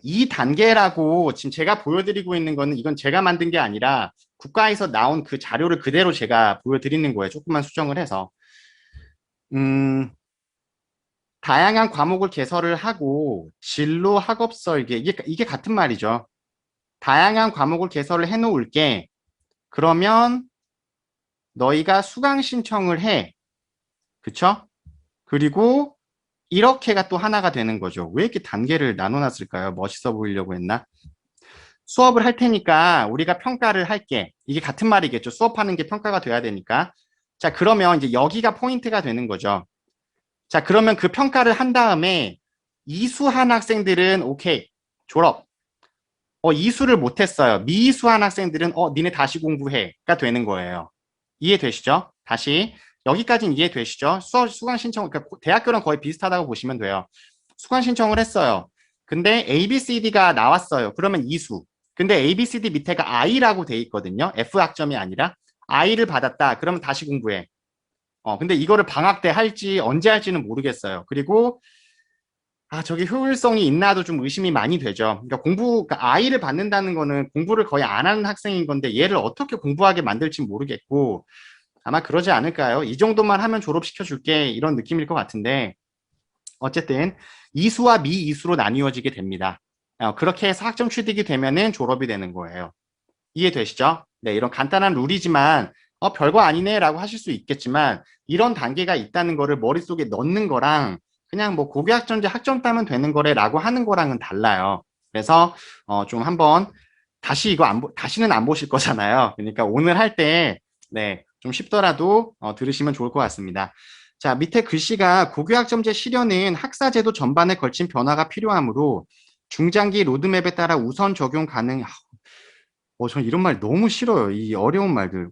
이 단계라고 지금 제가 보여드리고 있는 거는 이건 제가 만든 게 아니라 국가에서 나온 그 자료를 그대로 제가 보여드리는 거예요. 조금만 수정을 해서. 음, 다양한 과목을 개설을 하고 진로 학업 설계 이게 같은 말이죠. 다양한 과목을 개설을 해 놓을게. 그러면 너희가 수강 신청을 해. 그쵸? 그리고 이렇게가 또 하나가 되는 거죠. 왜 이렇게 단계를 나눠놨을까요? 멋있어 보이려고 했나? 수업을 할 테니까 우리가 평가를 할게. 이게 같은 말이겠죠. 수업하는 게 평가가 돼야 되니까. 자, 그러면 이제 여기가 포인트가 되는 거죠. 자, 그러면 그 평가를 한 다음에 이수한 학생들은 오케이, 졸업. 이수를 못했어요. 미이수한 학생들은 니네 다시 공부해가 되는 거예요. 이해되시죠? 다시 여기까지는 이해되시죠? 수강 신청, 그러니까 대학교랑 거의 비슷하다고 보시면 돼요. 수강 신청을 했어요. 근데 A, B, C, D가 나왔어요. 그러면 이수. 근데 A, B, C, D 밑에가 I라고 돼 있거든요. F 학점이 아니라 I를 받았다. 그러면 다시 공부해. 근데 이거를 방학 때 할지 언제 할지는 모르겠어요. 그리고 저게 효율성이 있나도 좀 의심이 많이 되죠. 그러니까 그러니까 I를 받는다는 거는 공부를 거의 안 하는 학생인 건데 얘를 어떻게 공부하게 만들지 모르겠고 아마 그러지 않을까요? 이 정도만 하면 졸업시켜 줄게 이런 느낌일 것 같은데 어쨌든 이수와 미이수로 나뉘어지게 됩니다. 그렇게 해서 학점 취득이 되면은 졸업이 되는 거예요. 이해되시죠? 네, 이런 간단한 룰이지만 별거 아니네라고 하실 수 있겠지만 이런 단계가 있다는 거를 머릿속에 넣는 거랑 그냥 뭐 고교학점제 학점 따면 되는 거래라고 하는 거랑은 달라요. 그래서 좀 한번 다시 이거 다시는 안 보실 거잖아요. 그러니까 오늘 할 때 네, 좀 쉽더라도 들으시면 좋을 것 같습니다. 자, 밑에 글씨가 고교학점제 실현은 학사제도 전반에 걸친 변화가 필요하므로 중장기 로드맵에 따라 우선 적용 가능. 전 이런 말 너무 싫어요. 이 어려운 말들.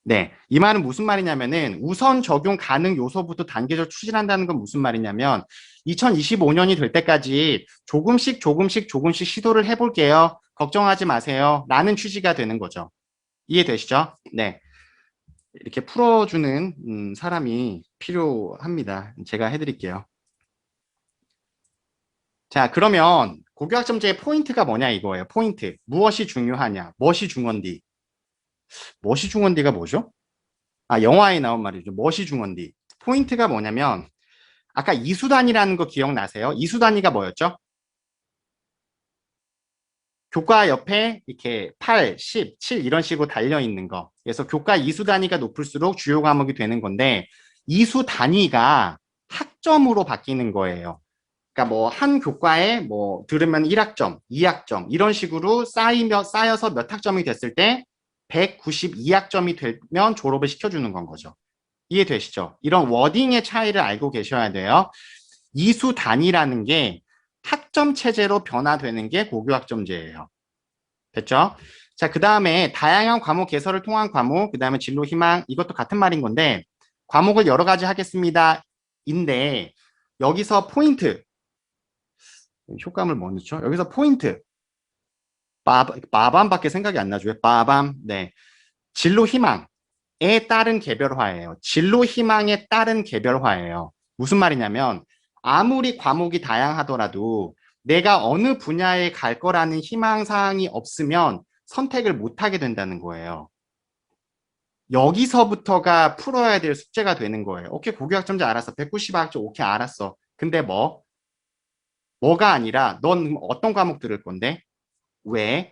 네. 이 말은 무슨 말이냐면은 우선 적용 가능 요소부터 단계적으로 추진한다는 건 무슨 말이냐면 2025년이 될 때까지 조금씩 시도를 해볼게요. 걱정하지 마세요. 라는 취지가 되는 거죠. 이해되시죠? 네. 이렇게 풀어주는 사람이 필요합니다. 제가 해드릴게요. 자, 그러면 고교학점제의 포인트가 뭐냐 이거예요. 포인트. 무엇이 중요하냐? 무엇이 중원디? 멋이 중원디가 뭐죠? 영화에 나온 말이죠. 멋이 중원디. 포인트가 뭐냐면 아까 이수단이라는 거 기억나세요? 이수단위가 뭐였죠? 교과 옆에 이렇게 8, 10, 7 이런 식으로 달려 있는 거. 그래서 교과 이수 단위가 높을수록 주요 과목이 되는 건데 이수 단위가 학점으로 바뀌는 거예요. 그러니까 뭐 한 교과에 뭐 들으면 1학점, 2학점 이런 식으로 쌓여서 몇 학점이 됐을 때 192학점이 되면 졸업을 시켜주는 건 거죠. 이해되시죠? 이런 워딩의 차이를 알고 계셔야 돼요. 이수 단위라는 게 학점 체제로 변화되는 게 고교학점제예요. 됐죠? 자, 그 다음에 다양한 과목 개설을 통한 과목, 그 다음에 진로 희망, 이것도 같은 말인 건데, 과목을 여러 가지 하겠습니다. 인데, 여기서 포인트, 효과음을 뭐 넣죠? 여기서 포인트, 빠밤밖에 생각이 안 나죠. 왜 빠밤? 네. 진로 희망에 따른 개별화예요. 진로 희망에 따른 개별화예요. 무슨 말이냐면, 아무리 과목이 다양하더라도 내가 어느 분야에 갈 거라는 희망사항이 없으면 선택을 못 하게 된다는 거예요. 여기서부터가 풀어야 될 숙제가 되는 거예요. 오케이, 고교학점제 알았어. 190학점 오케이, 알았어. 근데 뭐가 아니라 넌 어떤 과목 들을 건데? 왜?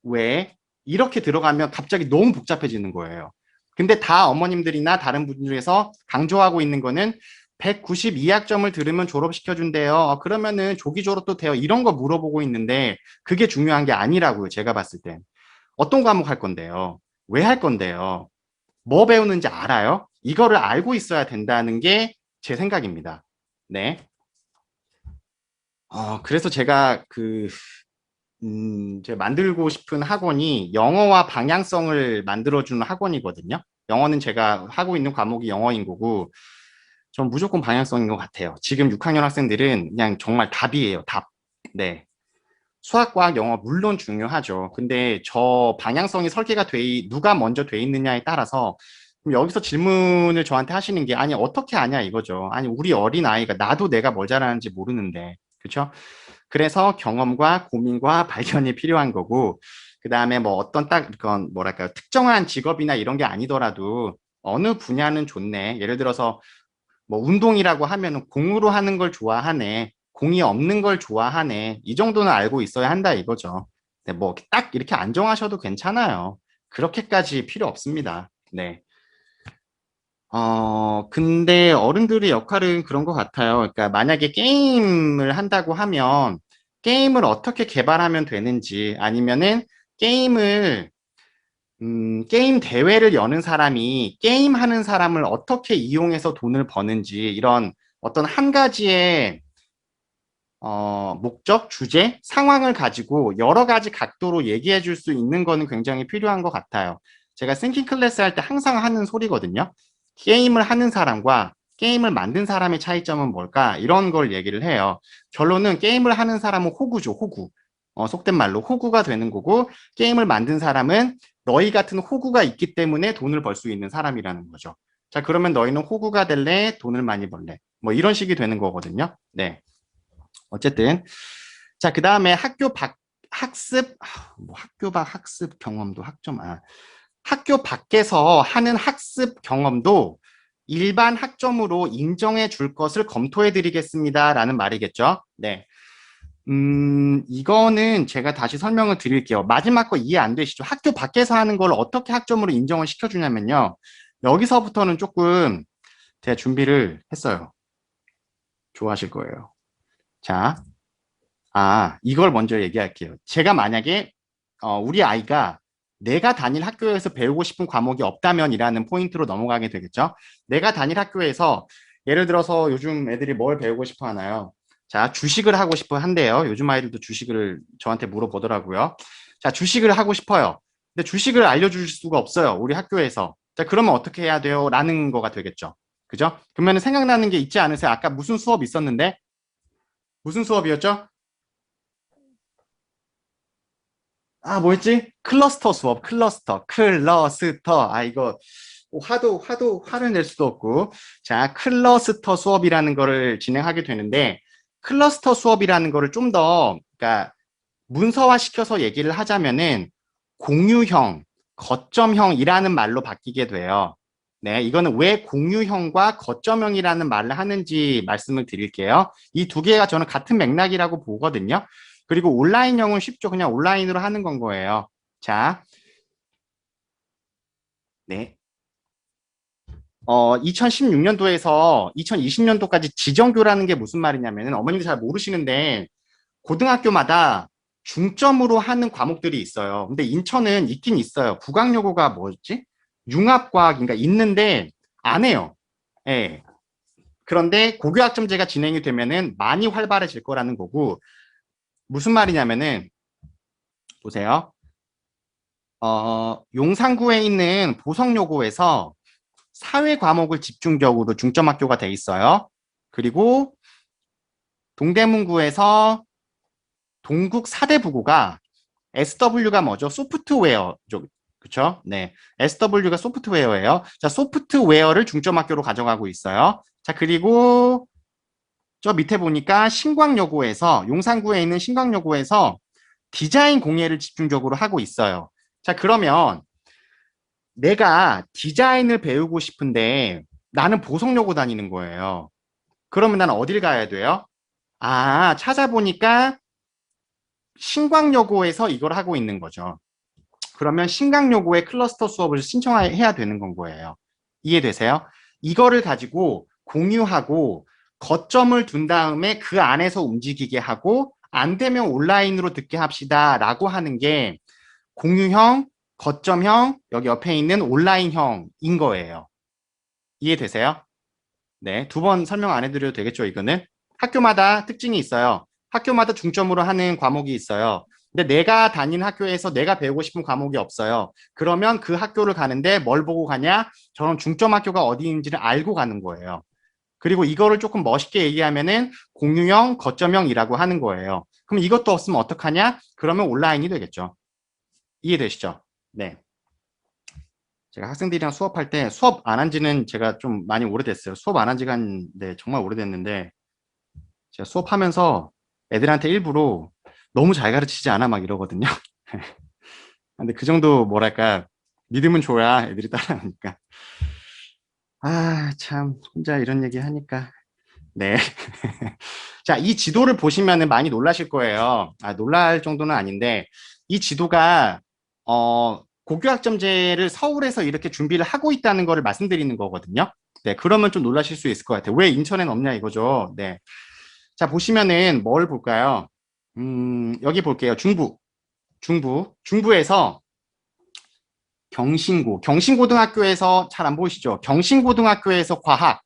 왜? 이렇게 들어가면 갑자기 너무 복잡해지는 거예요. 근데 다 어머님들이나 다른 분들 중에서 강조하고 있는 거는 192학점을 들으면 졸업시켜준대요. 그러면은 조기 졸업도 돼요. 이런 거 물어보고 있는데 그게 중요한 게 아니라고요. 제가 봤을 땐. 어떤 과목 할 건데요? 왜 할 건데요? 뭐 배우는지 알아요? 이거를 알고 있어야 된다는 게 제 생각입니다. 네. 그래서 제가 제가 만들고 싶은 학원이 영어와 방향성을 만들어주는 학원이거든요. 영어는 제가 하고 있는 과목이 영어인 거고, 전 무조건 방향성인 것 같아요. 지금 6학년 학생들은 그냥 정말 답이에요, 답. 네. 수학, 과학, 영어 물론 중요하죠. 근데 저 방향성이 설계가 누가 먼저 돼 있느냐에 따라서 그럼 여기서 질문을 저한테 하시는 게, 아니, 어떻게 아냐 이거죠. 아니, 우리 어린아이가, 나도 내가 뭘 잘하는지 모르는데. 그렇죠? 그래서 경험과 고민과 발견이 필요한 거고, 그 다음에 뭐 어떤 딱, 그건 뭐랄까요, 특정한 직업이나 이런 게 아니더라도 어느 분야는 좋네. 예를 들어서 뭐 운동이라고 하면 공으로 하는 걸 좋아하네. 공이 없는 걸 좋아하네. 이 정도는 알고 있어야 한다 이거죠. 네, 뭐 딱 이렇게 안 정하셔도 괜찮아요. 그렇게까지 필요 없습니다. 네. 근데 어른들의 역할은 그런 것 같아요. 그러니까 만약에 게임을 한다고 하면 게임을 어떻게 개발하면 되는지 아니면은 게임을 게임 대회를 여는 사람이 게임하는 사람을 어떻게 이용해서 돈을 버는지 이런 어떤 한 가지의 목적, 주제, 상황을 가지고 여러 가지 각도로 얘기해 줄 수 있는 거는 굉장히 필요한 것 같아요. 제가 싱킹 클래스 할 때 항상 하는 소리거든요. 게임을 하는 사람과 게임을 만든 사람의 차이점은 뭘까? 이런 걸 얘기를 해요. 결론은 게임을 하는 사람은 호구죠, 호구. 속된 말로 호구가 되는 거고, 게임을 만든 사람은 너희 같은 호구가 있기 때문에 돈을 벌 수 있는 사람이라는 거죠. 자, 그러면 너희는 호구가 될래? 돈을 많이 벌래? 뭐 이런 식이 되는 거거든요. 네. 어쨌든 자, 그 다음에 학교 밖 학습 뭐 학교 밖 학습 경험도 학교 밖에서 하는 학습 경험도 일반 학점으로 인정해 줄 것을 검토해 드리겠습니다라는 말이겠죠. 네. 이거는 제가 다시 설명을 드릴게요. 마지막 거 이해 안 되시죠? 학교 밖에서 하는 걸 어떻게 학점으로 인정을 시켜주냐면요. 여기서부터는 조금 제가 준비를 했어요. 좋아하실 거예요. 자, 이걸 먼저 얘기할게요. 제가 만약에 우리 아이가 내가 다닐 학교에서 배우고 싶은 과목이 없다면이라는 포인트로 넘어가게 되겠죠. 내가 다닐 학교에서 예를 들어서 요즘 애들이 뭘 배우고 싶어 하나요? 자, 주식을 하고 싶어 한대요. 요즘 아이들도 주식을 저한테 물어보더라고요. 자, 주식을 하고 싶어요. 근데 주식을 알려줄 수가 없어요. 우리 학교에서. 자, 그러면 어떻게 해야 돼요? 라는 거가 되겠죠. 그죠? 그러면 생각나는 게 있지 않으세요? 아까 무슨 수업 있었는데? 무슨 수업이었죠? 뭐였지? 클러스터 수업, 클러스터. 이거 화를 낼 수도 없고. 자, 클러스터 수업이라는 거를 진행하게 되는데, 클러스터 수업이라는 거를 좀 더, 그러니까 문서화 시켜서 얘기를 하자면은 공유형, 거점형이라는 말로 바뀌게 돼요. 네, 이거는 왜 공유형과 거점형이라는 말을 하는지 말씀을 드릴게요. 이 두 개가 저는 같은 맥락이라고 보거든요. 그리고 온라인형은 쉽죠. 그냥 온라인으로 하는 건 거예요. 자, 네. 2016년도에서 2020년도까지 지정교라는 게 무슨 말이냐면은 어머님들 잘 모르시는데 고등학교마다 중점으로 하는 과목들이 있어요. 근데 인천은 있긴 있어요. 국악여고가 뭐였지? 융합과학인가 있는데 안 해요. 예. 그런데 고교학점제가 진행이 되면은 많이 활발해질 거라는 거고 무슨 말이냐면은 보세요. 용산구에 있는 보성여고에서 사회 과목을 집중적으로 중점학교가 돼 있어요. 그리고 동대문구에서 동국 사대부고가 SW가 뭐죠? 소프트웨어 쪽, 그쵸? 네. SW가 소프트웨어예요. 자, 소프트웨어를 중점학교로 가져가고 있어요. 자, 그리고 저 밑에 보니까 신광여고에서, 용산구에 있는 신광여고에서 디자인 공예를 집중적으로 하고 있어요. 자, 그러면 내가 디자인을 배우고 싶은데 나는 보성여고 다니는 거예요. 그러면 나는 어딜 가야 돼요? 찾아보니까 신광여고에서 이걸 하고 있는 거죠. 그러면 신광여고에 클러스터 수업을 신청해야 되는 건 거예요. 이해되세요? 이거를 가지고 공유하고 거점을 둔 다음에 그 안에서 움직이게 하고 안 되면 온라인으로 듣게 합시다 라고 하는 게 공유형, 거점형, 여기 옆에 있는 온라인형인 거예요. 이해되세요? 네, 두 번 설명 안 해드려도 되겠죠, 이거는? 학교마다 특징이 있어요. 학교마다 중점으로 하는 과목이 있어요. 근데 내가 다니는 학교에서 내가 배우고 싶은 과목이 없어요. 그러면 그 학교를 가는데 뭘 보고 가냐? 저는 중점 학교가 어디인지를 알고 가는 거예요. 그리고 이거를 조금 멋있게 얘기하면은 공유형, 거점형이라고 하는 거예요. 그럼 이것도 없으면 어떡하냐? 그러면 온라인이 되겠죠. 이해되시죠? 네. 제가 학생들이랑 수업할 때 수업 안 한 지는 제가 좀 많이 오래됐어요. 수업 안 한 지가 네, 정말 오래됐는데 제가 수업하면서 애들한테 일부러 너무 잘 가르치지 않아 막 이러거든요. 근데 그 정도 뭐랄까 믿음은 줘야 애들이 따라하니까. 아, 참 혼자 이런 얘기 하니까. 네. 자, 이 지도를 보시면은 많이 놀라실 거예요. 아, 놀랄 정도는 아닌데 이 지도가 고교학점제를 서울에서 이렇게 준비를 하고 있다는 거를 말씀드리는 거거든요. 네, 그러면 좀 놀라실 수 있을 것 같아요. 왜 인천에는 없냐 이거죠. 네. 자, 보시면은 뭘 볼까요? 여기 볼게요. 중부에서 경신고등학교에서 잘 안 보이시죠? 경신고등학교에서 과학,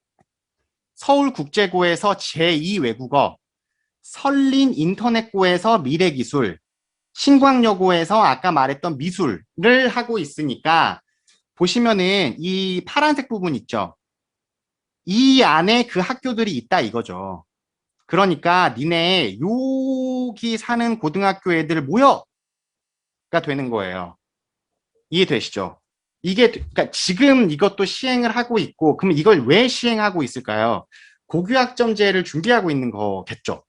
서울국제고에서 제2 외국어, 설린인터넷고에서 미래기술, 신광여고에서 아까 말했던 미술을 하고 있으니까 보시면은 이 파란색 부분 있죠? 이 안에 그 학교들이 있다 이거죠. 그러니까 니네 여기 사는 고등학교 애들 모여가 되는 거예요. 이해되시죠? 이게 그러니까 지금 이것도 시행을 하고 있고 그럼 이걸 왜 시행하고 있을까요? 고교학점제를 준비하고 있는 거겠죠.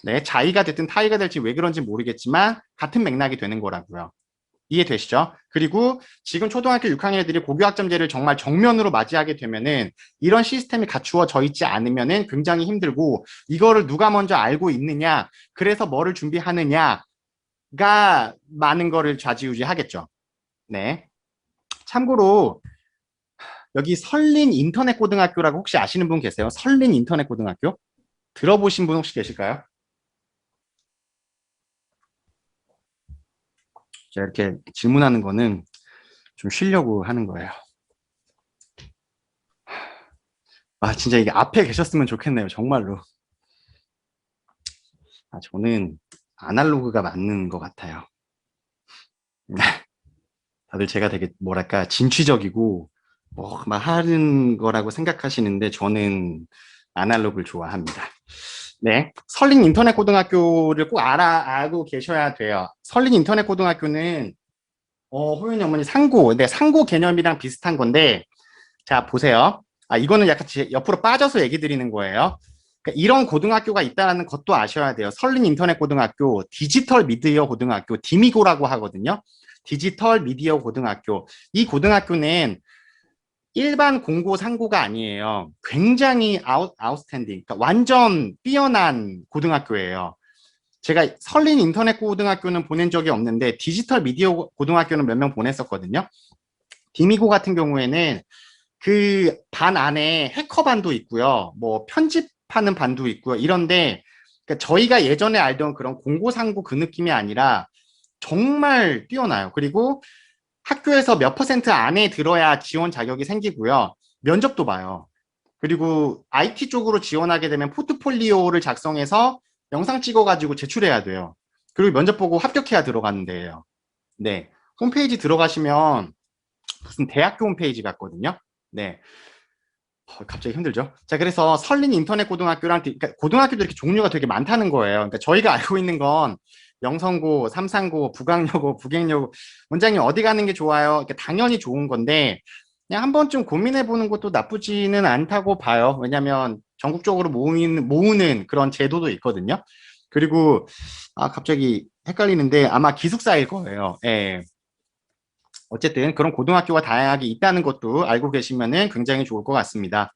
네, 자의가 됐든 타의가 될지 왜 그런지 모르겠지만 같은 맥락이 되는 거라고요. 이해되시죠? 그리고 지금 초등학교 6학년 애들이 고교학점제를 정말 정면으로 맞이하게 되면은 이런 시스템이 갖추어져 있지 않으면은 굉장히 힘들고 이거를 누가 먼저 알고 있느냐, 그래서 뭐를 준비하느냐가 많은 거를 좌지우지하겠죠. 네. 참고로 여기 설린 인터넷 고등학교라고 혹시 아시는 분 계세요? 설린 인터넷 고등학교? 들어보신 분 혹시 계실까요? 제가 이렇게 질문하는 거는 좀 쉬려고 하는 거예요. 아, 진짜 이게 앞에 계셨으면 좋겠네요. 정말로. 아, 저는 아날로그가 맞는 것 같아요. 다들 제가 되게 뭐랄까 진취적이고 뭐 막 하는 거라고 생각하시는데 저는 아날로그를 좋아합니다. 네, 설린 인터넷 고등학교를 꼭 알고 계셔야 돼요. 설린 인터넷 고등학교는 호연이 어머니 상고, 네, 상고 개념이랑 비슷한 건데 자 보세요. 아 이거는 약간 옆으로 빠져서 얘기 드리는 거예요. 그러니까 이런 고등학교가 있다는 것도 아셔야 돼요. 설린 인터넷 고등학교, 디지털 미디어 고등학교, 디미고라고 하거든요. 디지털 미디어 고등학교. 이 고등학교는 일반 공고 상고가 아니에요. 굉장히 아웃스탠딩, 그러니까 완전 뛰어난 고등학교예요. 제가 설린 인터넷 고등학교는 보낸 적이 없는데 디지털 미디어 고등학교는 몇 명 보냈었거든요. 디미고 같은 경우에는 그 반 안에 해커반도 있고요. 뭐 편집하는 반도 있고요. 이런데 그러니까 저희가 예전에 알던 그런 공고상고 그 느낌이 아니라 정말 뛰어나요. 그리고 학교에서 몇 퍼센트 안에 들어야 지원 자격이 생기고요. 면접도 봐요. 그리고 IT 쪽으로 지원하게 되면 포트폴리오를 작성해서 영상 찍어가지고 제출해야 돼요. 그리고 면접 보고 합격해야 들어가는 데예요. 네. 홈페이지 들어가시면 무슨 대학교 홈페이지 같거든요. 네. 갑자기 힘들죠. 자, 그래서 설린 인터넷 고등학교랑 그러니까 고등학교도 이렇게 종류가 되게 많다는 거예요. 그러니까 저희가 알고 있는 건 영성고, 삼산고, 북학여고, 북행여고 원장님 어디 가는 게 좋아요? 그러니까 당연히 좋은 건데 그냥 한 번쯤 고민해 보는 것도 나쁘지는 않다고 봐요. 왜냐하면 전국적으로 모으는 그런 제도도 있거든요. 그리고 갑자기 헷갈리는데 아마 기숙사일 거예요. 예. 어쨌든 그런 고등학교가 다양하게 있다는 것도 알고 계시면은 굉장히 좋을 것 같습니다.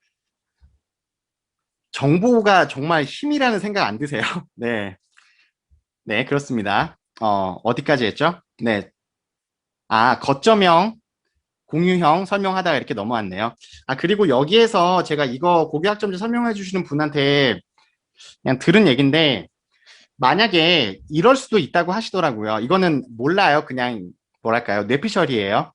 정보가 정말 힘이라는 생각 안 드세요? 네. 네, 그렇습니다. 어디까지 했죠? 네. 거점형, 공유형 설명하다가 이렇게 넘어왔네요. 그리고 여기에서 제가 이거 고교학점제 설명해 주시는 분한테 그냥 들은 얘기인데, 만약에 이럴 수도 있다고 하시더라고요. 이거는 몰라요. 그냥, 뭐랄까요. 뇌피셜이에요.